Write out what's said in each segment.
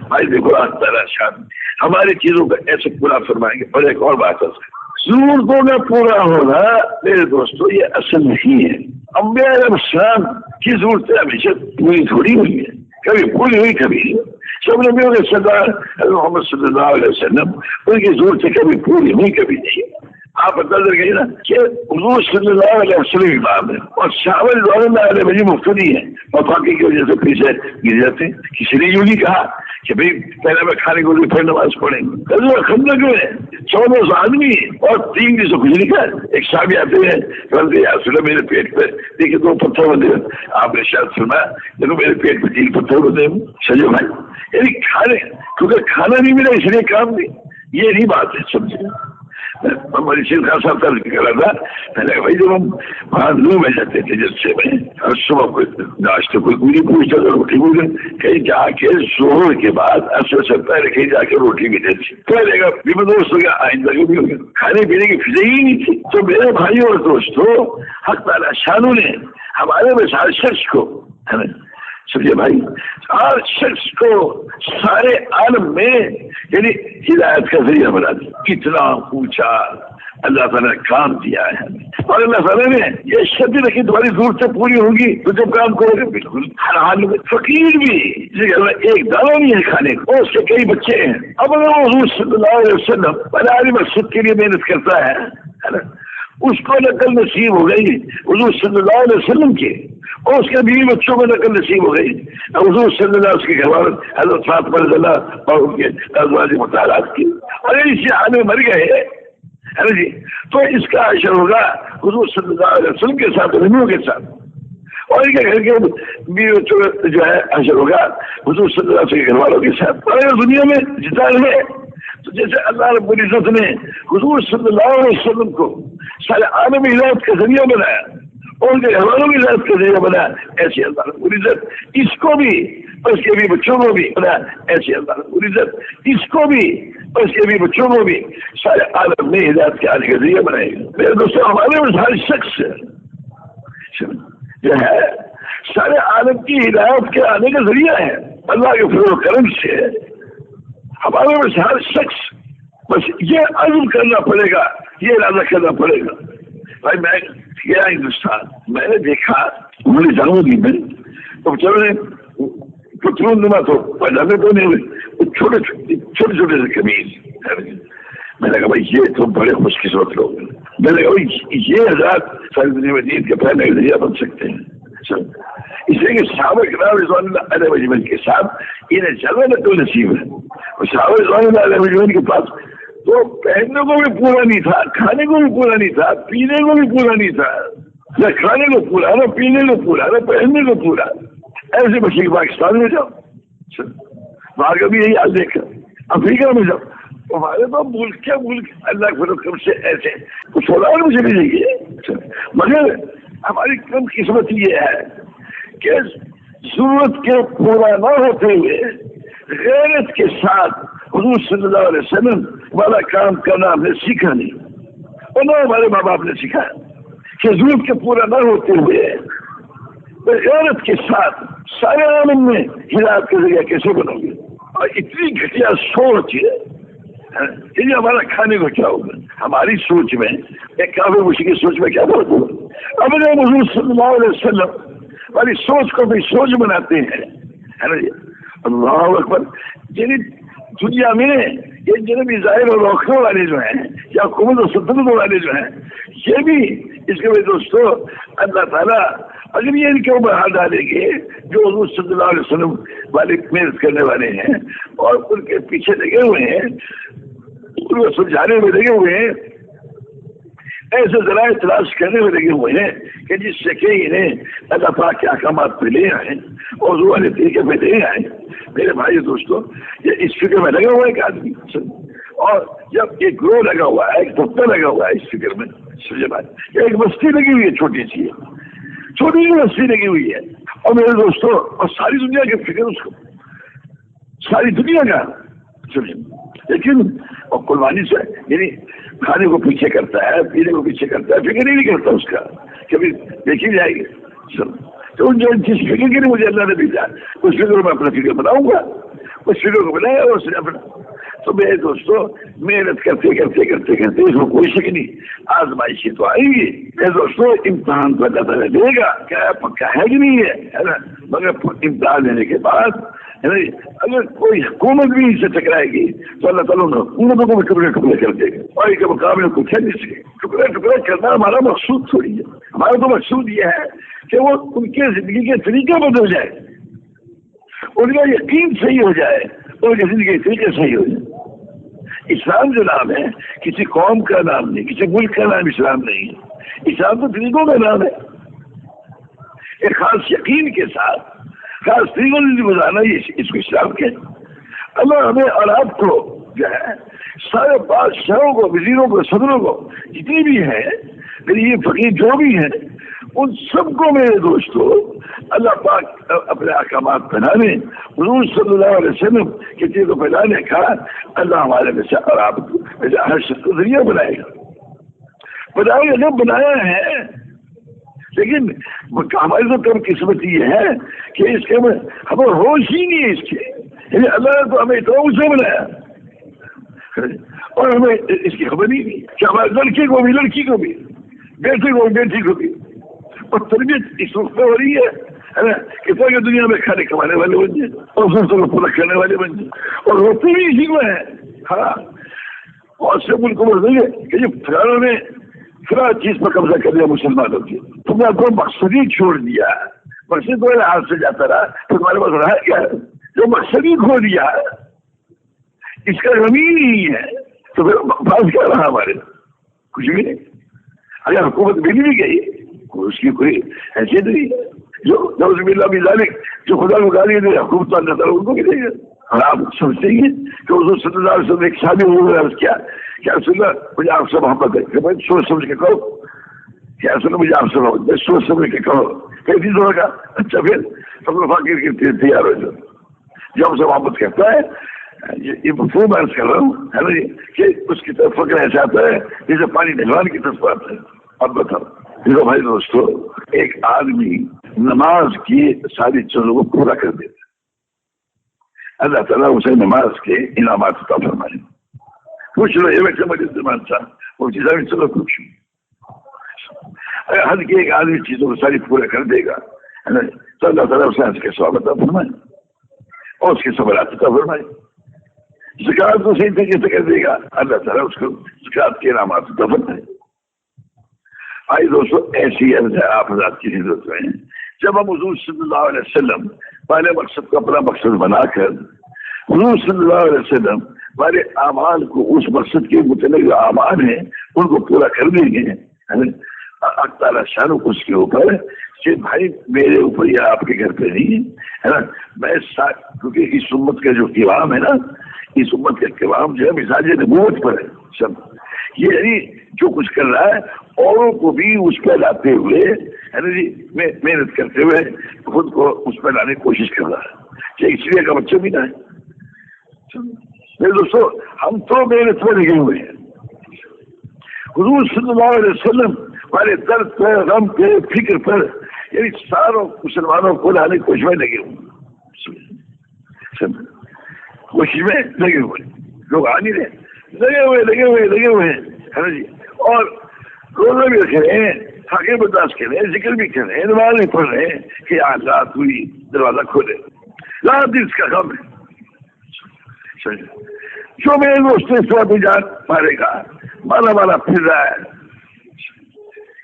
भाई देखो आज ताला शान हमारी चीजों का ऐसे पूरा फरमाएंगे। और एक और बात है, जरूरतों का पूरा होना मेरे दोस्तों ये असल नहीं है। अंबिया शान की जरूरतें हमेशा पूरी थोड़ी हुई है, कभी पूरी हुई कभी नहीं। सब नबियों के सरदार मोहम्मद सल्लल्लाहु अलैहि वसल्लम उनकी जरूरतें कभी पूरी हुई कभी नहीं। आप अंदाजा करिए ना कि हुजूर सल्लल्लाहु अलैहि वसल्लम इमाम है और साहब वही मुफ्ती है और बाकी की वजह से पीछे गिर जाते हैं। किसी ने यूं नहीं कहा कि भाई पहले मैं खाने को फिर नमाज पढ़ेंगे। कल खंदक में 14 आदमी और 3 दिन से कुछ नहीं खाया। एक साहब आते हैं यार मेरे पेट पे देखिए 2 पत्थर बंधे। आपने शायद सुना देखो मेरे पेट पे 3 पत्थर बंधे सजो भाई, यानी खाने क्योंकि खाना नहीं मिला इसलिए काम नहीं, ये नहीं बात है। समझे मरीशिल खान साहब का जिक्र कर रहा था पहले भाई जब हम वहाँ लू में जाते थे जिससे में हर सुबह कोई नाश्ते कोई पूरी पूछता था रोटी पूरी कहीं जाके जोहर के बाद असर से पहले कहीं जाके रोटी भी देती पहले का भी दोस्त हो गया आइंदा भी हो गया। खाने पीने की फिक्र ही नहीं थी। तो मेरे भाई और दोस्तों हक ताला शानू ने हमारे में हर शख्स को है ना समझे भाई हर शख्स को सारे आलम में यानी हिदायत का जरिया बना दिया। कितना ऊंचा अल्लाह ताला ने काम दिया है हमें और अल्लाह ताला ने ये शर्त रखी तुम्हारी जरूरतें पूरी होगी तो जब काम करोगे बिल्कुल हर हाल में। फकीर भी एक दाना नहीं है खाने को उसके कई बच्चे हैं। अब अगर हुजूर सल्लल्लाहु अलैहि वसल्लम बलाली मस्जिद के लिए मेहनत करता है ना उसको नकल नसीब हो गई हुजूर सल्लल्लाहु अलैहि वसल्लम की और उसके बीवी बच्चों को नकल नसीब हो गई हुजूर सल्लल्लाहु उसके घरवाले हज़रत फातिमा रज़ियल्लाहु और उनके अज़वाज मुताहरात की और इसी हाल में मर गए है ना जी। तो इसका असर होगा हुजूर सल्लल्लाहु अलैहि वसल्लम के साथ नबियों के साथ और इनके घर के बीवी बच्चों का जो है असर होगा हुजूर सल्लल्लाहु अलैहि वसल्लम के घर वालों के साथ। और अगर दुनिया में जिता रहे तो जैसे अल्लाह रब्बुल इज़्ज़त ने हुजूर सल्लल्लाहु अलैहि वसल्लम को सारे आलम हिदायत का जरिया बनाया और उनके घरवालों की हिदायत का जरिया बनाया ऐसे अल्लाह रब्बुल इज़्ज़त इसको भी और इसके भी बच्चों को भी बनाया ऐसे अल्लाह रब्बुल इज़्ज़त इसको भी और इसके भी बच्चों को भी सारे आलम में हिदायत के आने का जरिया बनाएगा। मेरे दोस्तों हमारे में हर शख्स जो है सारे आलम की हिदायत के आने का जरिया है अल्लाह के फजल और करम से। हमारे में हर शख्स बस ये अज़्म करना पड़ेगा ये इरादा करना पड़ेगा। भाई मैं गया हिंदुस्तान मैंने देखा उन्होंने जाऊंगी मैं तो चलो पत्थरों नुमा तो पजामे तो नहीं हुए छोटे छोटे से कमीज। मैंने कहा भाई ये तो बड़े खुशकिस्मत लोग हैं। मैंने कहा भाई ये हज़रात सारी दुनिया में दीन के फैलने का जरिया बन सकते हैं। इसलिए कि साहब किराम के साथ इन्हें चलने में तो नसीब है और साहब के पास तो पहनने को भी पूरा नहीं था खाने को भी पूरा नहीं था पीने को भी पूरा नहीं था न खाने को पूरा न पीने को पूरा न पहनने को पूरा। ऐसे बच्चे पाकिस्तान में जाओ वहां का भी यही हाल देखा अफ्रीका में जाओ हमारे तो मुल्क अल्लाह के फजल से ऐसे कुछ और मुझे भी चाहिए। मगर हमारी कम किस्मत ये है कि जरूरत के पूरा न होते हुए गैरत के साथ हुजूर सल्लल्लाहु अलैहि वसल्लम वाला काम करना हमने सीखा नहीं और न हमारे माँ बाप ने सिखाया कि जरूरत के पूरा न होते हुए गैरत के साथ सारे आलम में हिदायत का जरिया कैसे बनोगे। और इतनी घटिया सोच ये हमारा खाने को क्या होगा हमारी सोच में एक काफिर मुश्किल की सोच में क्या फर्क होगा। अब अगर हुजूर सल्लल्लाहु अलैहि वसल्लम वाली सोच को भी सोच बनाते हैं है ना। अल्लाह अकबर जिन दुनिया में ये जिन्हें जाहिर और रोकने वाले जो हैं या हुकूमत और सल्तनत वाले जो हैं ये भी इसके लिए दोस्तों अल्लाह ताला अगर ये इनके ऊपर हाथ डालेंगे जो हुजूर सल्लल्लाहु अलैहि वसल्लम वाले मेहनत करने वाले हैं और उनके पीछे लगे हुए हैं उनको सुलझाने में लगे हुए हैं ऐसे जराए तलाश करने में लगे हुए हैं कि जिससे कि इन्हें अल्लाह पाक के अहकामात पे ले आए और वो वाले तरीके पे ले आए। मेरे भाई दोस्तों ये इस फिक्र में लगा हुआ है एक आदमी और जब एक ग्रोह लगा हुआ है एक दफ्तर लगा हुआ है इस फिक्र में समझे भाई एक बस्ती लगी हुई है छोटी सी बस्ती लगी हुई है और मेरे दोस्तों और सारी दुनिया की फिक्र उसको सारी दुनिया का समझे लेकिन और कुर्बानी से यानी खाने को पीछे करता है पीने को पीछे करता है फिक्र नहीं करता उसका कभी देखी जाएगी सब तो जो जिस फिक्र के लिए मुझे अल्लाह ने भेजा उस फिक्र में अपना फिक्र बनाऊंगा مشکلوں کو بنایا اور اس نے اپنا. تو میرے دوستوں محنت کرتے کرتے کرتے کرتے اس کو کوئی شک نہیں آزمائشی تو آئیں گی. میرے دوستوں امتحان تو اللہ تعالیٰ دے گا, کیا پکا ہے کہ نہیں ہے نا, مگر امتحان دینے کے بعد اگر کوئی حکومت بھی اس سے ٹکرائے گی تو اللہ تعالیٰ حکومتوں کو بھی ٹکڑے ٹکڑے کر دے گا. اور کے مقابلے کو کیا نہیں سکے. ٹکڑے ٹکڑے کرنا ہمارا مقصود تھوڑی ہے. ہمارا تو مقصود یہ ہے کہ وہ ان کے زندگی کے طریقے بدل جائے, ان کا یقین صحیح ہو جائے, ان کی زندگی کے طریقے صحیح ہو جائے. اسلام جو نام ہے کسی قوم کا نام نہیں, کسی ملک کا نام اسلام نہیں ہے. اسلام تو طریقوں کا نام ہے. ایک خاص یقین کے ساتھ خاص طریقوں سے گزارنا اس کو اسلام کے. اللہ ہمیں اور آپ کو جو ہے سارے بادشاہوں کو, وزیروں کو, صدروں کو, جتنی بھی ہیں غریب فقیر جو بھی ہیں, ان سب کو میرے دوستوں اللہ پاک اپنے احکامات پہنانے, حضور صلی اللہ علیہ وسلم کی چیز کو پہنانے کا اللہ ہمارے میں سے اور آپ ہر شخص کو ذریعہ بنائے گا. بنائے گا جب بنایا ہے, لیکن ہماری تو کم قسمت یہ ہے کہ اس کے ہمیں ہوش ہی نہیں ہے اس کے. یعنی اللہ نے تو ہمیں تو سے بنایا اور ہمیں اس کی خبر ہی نہیں کہ ہمارے لڑکے کو بھی, لڑکی کو بھی, بیٹے کو بھی, بیٹی کو بھی. اور تربیت اس وقت ہو رہی ہے کہ پورے دنیا میں کھانے کمانے والے بن جائیں اور دوسروں کو پورا کرنے والے بن جائیں, اور ہوتے بھی اسی میں ہے. ہاں, اور سے ملک کو بڑھ گے کہ جب فلانوں نے فلاں چیز پر قبضہ کر لیا مسلمانوں کی, تم نے اپنا مقصد ہی چھوڑ دیا. مقصد تو ہاتھ سے جاتا رہا تو تمہارے پاس رہا کیا ہے؟ جو مقصد ہی کھو دیا ہے, اس کا زمین نہیں ہے, تو پھر پاس کیا رہا ہمارے؟ کچھ بھی نہیں. اگر حکومت مل بھی گئی اس کی کوئی حیثیت نہیں. جو نعوذ باللہ من ذالک جو خدا کو گالی دے حکومت تو اللہ تعالیٰ ان کو ملے گا. اور آپ سمجھتے ہیں کہ حضور صلی اللہ علیہ وسلم ایک شادی ہوئی عرض کیا کہ رسول اللہ مجھے آپ سے محبت ہے, کہ بھائی سوچ سمجھ کے کہو کہ رسول اللہ مجھے آپ سے محبت ہے, سوچ سمجھ کے کہو. کئی چیز ہوگا اچھا پھر سب لوگ فقیر کے تیار ہو جاؤ. جو ہم سے محبت کرتا ہے یہ مفہوم عرض کر رہا ہوں ہے نا جی, کہ اس کی طرف فکر ایسا آتا ہے جیسے پانی نہلوانے کی طرف آتا ہے. اب بتاؤ دیکھو بھائی دوستو, ایک آدمی نماز کی ساری چیزوں کو پورا کر دیتا ہے, اللہ تعالیٰ اسے نماز کے انعامات عطا فرمائے. پوچھ لو یہ ویسے مجھے زمان صاحب وہ چیزیں بھی چلو پوچھو. اگر حد کے ایک آدمی چیزوں کو ساری پورا کر دے گا تو اللہ تعالیٰ اسے حج کے ثواب عطا فرمائے اور اس کے صبرات عطا فرمائے. زکات کو صحیح طریقے سے کر دے گا, اللہ تعالیٰ اس کو زکات کے انعامات عطا فرمائے. آئی دوستو ایسی عرض ہے آپ حضرات کی خدمت میں, جب ہم حضور صلی اللہ علیہ وسلم پہلے مقصد کو اپنا مقصد بنا کر حضور صلی اللہ علیہ وسلم ہمارے اعمال کو اس مقصد کے متعلق جو اعمال ہیں ان کو پورا کر دیں گے. اللہ تعالیٰ شان اس کے اوپر کہ بھائی میرے اوپر یا آپ کے گھر پہ نہیں ہے نا, میں کیونکہ اس امت کا جو قوام ہے نا, اس امت کا قوام جو ہے مزاج نبوت پر ہے. سب یہ یعنی جو کچھ کر رہا ہے اوروں کو بھی اس پہ لاتے ہوئے ہے نا جی, محنت کرتے ہوئے خود کو اس پہ لانے کی کوشش کر رہا ہے, کہ اس لیے کا بچہ بھی نہ ہے. میرے دوستو ہم تو محنت میں لگے ہوئے ہیں. حضور صلی اللہ علیہ وسلم ہمارے درد پہ, غم پہ, فکر پر, یعنی ساروں مسلمانوں کو لانے کی کوشش میں لگے ہوئے, کوشش میں لگے ہوئے. لوگ آ نہیں رہے, لگے ہوئے ہیں ہے نا جی. اور روزہ بھی رکھ رہے ہیں, حقیقت برداشت کر رہے ہیں, ذکر بھی کر رہے ہیں, نماز بھی پڑھ رہے ہیں کہ آج رات ہوئی دروازہ کھولے, رات دن اس کا کام ہے. جو میرے دوست اس طرح بھی جان مارے گا, مالا پھر رہا ہے,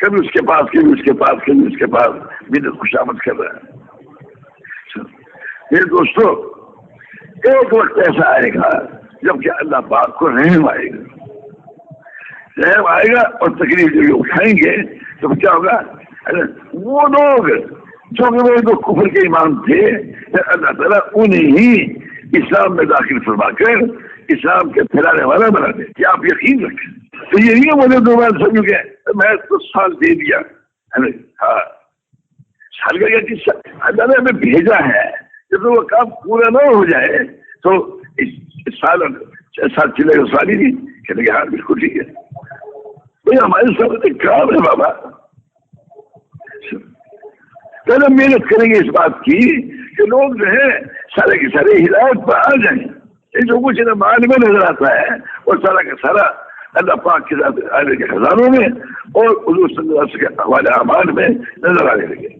کبھی اس کے پاس کبھی اس کے پاس کبھی اس کے پاس بدعت خوشامد کر رہا ہے. میرے دوستو ایک وقت ایسا آئے گا جب کہ اللہ پاک کو رحم آئے گا اور تکلیف جو اٹھائیں گے تو کیا ہوگا, وہ لوگ جو کہ وہ تو کفر کے امام تھے اللہ تعالیٰ انہیں ہی اسلام میں داخل فرما کر اسلام کے پھیلانے والا بنا دے. کہ آپ یقین رکھیں تو یہ نہیں ہے مجھے دو بار سمجھو گے میں تو سال دے دیا. ہاں سال کا کیا قصہ, اللہ نے ہمیں بھیجا ہے, جب وہ کام پورا نہ ہو جائے تو سال چلے گا, سال ہی نہیں کہتے کہ ہاں بالکل ٹھیک ہے. ہمارے سامنے کام ہے بابا, پہلے محنت کریں گے اس بات کی کہ لوگ جو ہے سارے کے سارے ہدایت پر آ جائیں. یہ جو کچھ مال میں نظر آتا ہے وہ سارا کا سارا اللہ پاک کے ذات عالی کے خزانوں میں اور حضور صلی اللہ علیہ وسلم کے حوالے اعمال میں نظر آنے لگے.